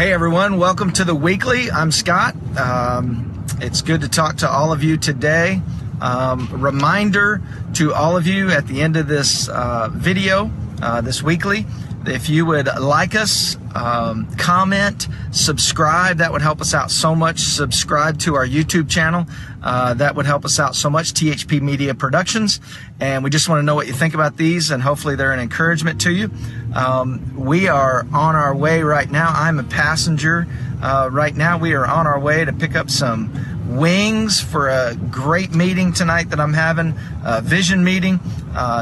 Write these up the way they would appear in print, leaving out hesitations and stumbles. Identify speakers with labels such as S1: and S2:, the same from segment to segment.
S1: Hey everyone, welcome to the weekly. I'm Scott. It's good to talk to all of you today. Reminder to all of you at the end of this video, this weekly, if you would like us, comment, subscribe, that would help us out so much. Subscribe to our YouTube channel. That would help us out so much, THP Media Productions. And we just want to know what you think about these, and hopefully they're an encouragement to you. We are on our way right now. I'm a passenger right now. We are on our way to pick up some wings for a great meeting tonight that I'm having, a vision meeting,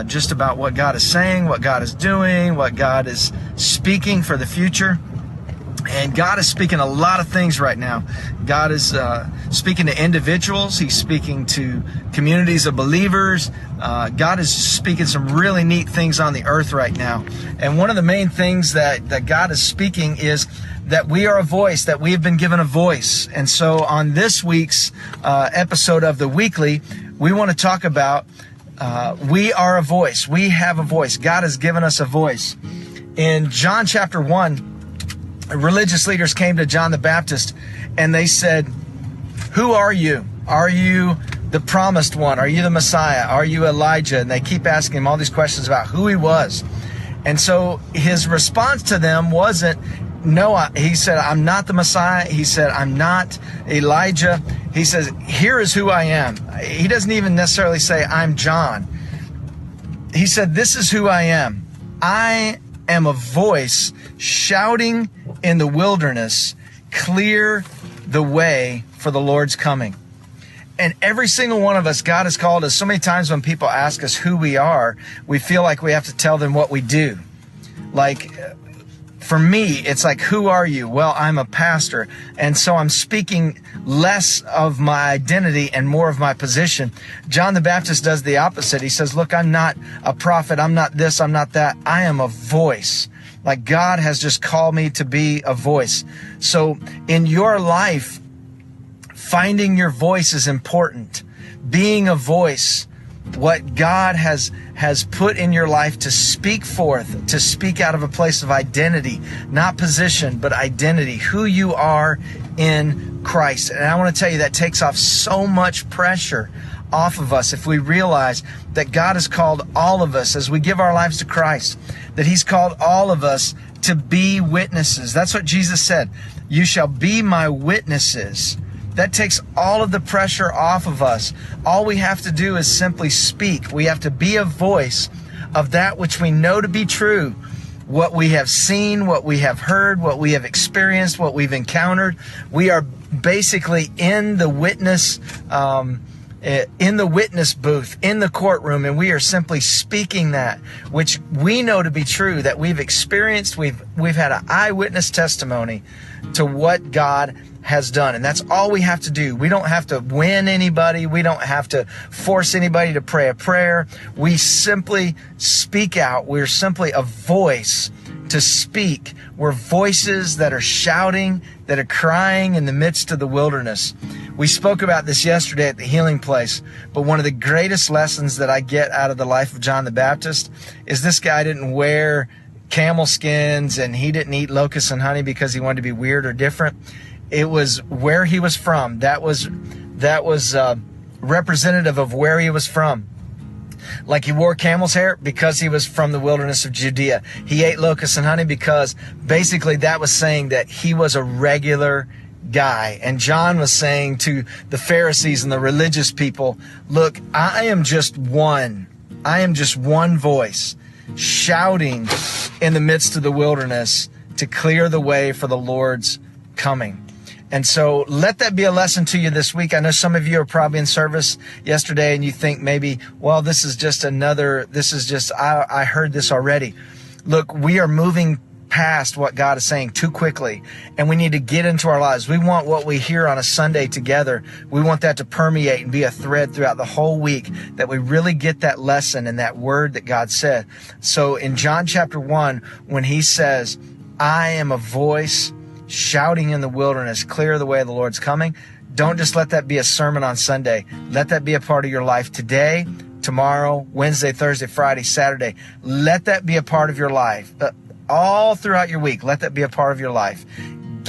S1: just about what God is saying, what God is doing, what God is speaking for the future. And God is speaking a lot of things right now. God is speaking to individuals. He's speaking to communities of believers. God is speaking some really neat things on the earth right now. And one of the main things that God is speaking is that we are a voice, that we have been given a voice. And so on this week's episode of the weekly, we want to talk about we are a voice. We have a voice. God has given us a voice. In John chapter 1, religious leaders came to John the Baptist and they said, "Who are you? Are you the promised one? Are you the Messiah? Are you Elijah?" And they keep asking him all these questions about who he was. And so his response to them wasn't, no, he said, "I'm not the Messiah." He said, "I'm not Elijah." He says, "Here is who I am." He doesn't even necessarily say, "I'm John." He said, "This is who I am. I am a voice shouting in the wilderness, clear the way for the Lord's coming." And every single one of us, God has called us. So many times when people ask us who we are, we feel like we have to tell them what we do. Like, for me, it's like, who are you? Well, I'm a pastor. And so I'm speaking less of my identity and more of my position. John the Baptist does the opposite. He says, look, I'm not a prophet. I'm not this. I'm not that. I am a voice. Like, God has just called me to be a voice. So in your life, finding your voice is important. Being a voice, what God has put in your life to speak forth, to speak out of a place of identity, not position, but identity, who you are in Christ. And I want to tell you, that takes off so much pressure off of us if we realize that God has called all of us, as we give our lives to Christ, that He's called all of us to be witnesses. That's what Jesus said. You shall be my witnesses. That takes all of the pressure off of us. All we have to do is simply speak. We have to be a voice of that which we know to be true, what we have seen, what we have heard, what we have experienced, what we've encountered. We are basically in the witness booth, in the courtroom, and we are simply speaking that which we know to be true, that we've experienced. We've had an eyewitness testimony to what God has done. And that's all we have to do. We don't have to win anybody. We don't have to force anybody to pray a prayer. We simply speak out. We're simply a voice to speak. We're voices that are shouting, that are crying in the midst of the wilderness. We spoke about this yesterday at the Healing Place, but one of the greatest lessons that I get out of the life of John the Baptist is this guy didn't wear camel skins and he didn't eat locusts and honey because he wanted to be weird or different. It was where he was from. That was representative of where he was from. Like, he wore camel's hair because he was from the wilderness of Judea. He ate locusts and honey because basically that was saying that he was a regular guy. And John was saying to the Pharisees and the religious people, look, I am just one voice shouting in the midst of the wilderness to clear the way for the Lord's coming. And so let that be a lesson to you this week. I know some of you are probably in service yesterday and you think maybe, well, I heard this already. Look, we are moving past what God is saying too quickly, and we need to get into our lives. We want what we hear on a Sunday together. We want that to permeate and be a thread throughout the whole week, that we really get that lesson and that word that God said. So in John chapter 1, when He says, I am a voice shouting in the wilderness, clear the way of the Lord's coming, don't just let that be a sermon on Sunday. Let that be a part of your life today, tomorrow, Wednesday, Thursday, Friday, Saturday. Let that be a part of your life. All throughout your week, let that be a part of your life.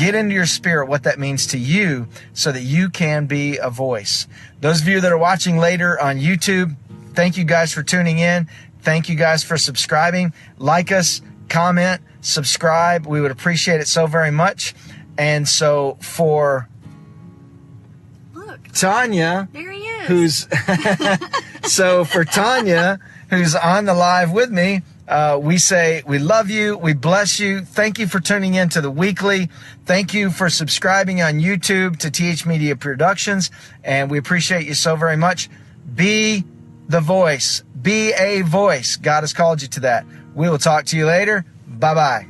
S1: get into your spirit what that means to you so that you can be a voice. Those of you that are watching later on YouTube, thank you guys for tuning in. Thank you guys for subscribing. Like us, comment, subscribe. We would appreciate it so very much. And so for Tanya,
S2: there he is.
S1: Who's so for Tanya, who's on the live with me, we say we love you, we bless you. Thank you for tuning in to the weekly. Thank you for subscribing on YouTube to TH Media Productions, and we appreciate you so very much. Be the voice. Be a voice. God has called you to that. We will talk to you later. Bye-bye.